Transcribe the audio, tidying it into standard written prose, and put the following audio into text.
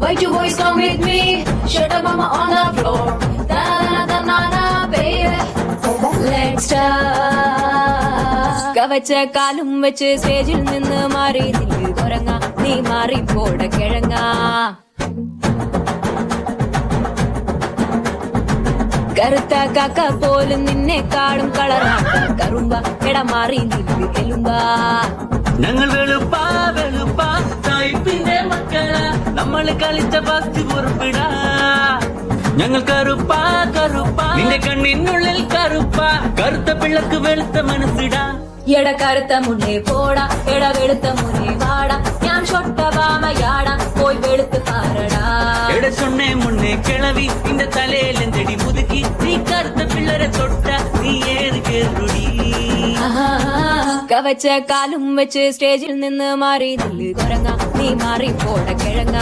Why two boys come with me? Shut up, mama on the floor. Da-na-na-na-na, baby. Let's start. കവച്ച കാലും വെച്ച് സ്റ്റേജിൽ നിന്ന് മാറി നില്ല് കുരങ്ങ, നീ മാറി പോട കിഴങ്ങ. കറുത്ത കാക്ക പോലും നിന്നെക്കാളും കളറാക്ക കറുമ്പ, എട മാറി നില്ല് എലുമ്പ. ഞങ്ങൾ വെളുപ്പാ വെളുപ്പാ സായിപ്പിന്റെ മക്കളാ, നമ്മൾ കളിച്ച ഫസ്റ്റ് പൊറുപ്പിടാ. ഞങ്ങൾ കറുപ്പാ കറുപ്പാ, നിന്റെ കണ്ണിനുള്ളിൽ കറുപ്പാ, കറുത്ത പിള്ളക്ക് വെളുത്ത മനസ്സിടാ. എട കറുത്ത മുന്നേ പോടാ, എട വെളുത്ത മുന്നേ വാടാ, ഞാൻ ഷൊട്ട വാമയാടാ, പോയി വെളുത്ത് പാറടാ. എട ചൊണ്ണേ മുന്നേ കിളവി, നിന്റെ തലയിൽ എന്തെടി മുതുക്കി, നീ കറുത്ത പിള്ളരെ തൊട്ട നീ ഏത് കേറുടി. കവച്ച കാലും വെച്ച് സ്റ്റേജിൽ നിന്ന് മാറി നില്ല് കുരങ്ങ, നീ മാറി പോട കിഴങ്ങ.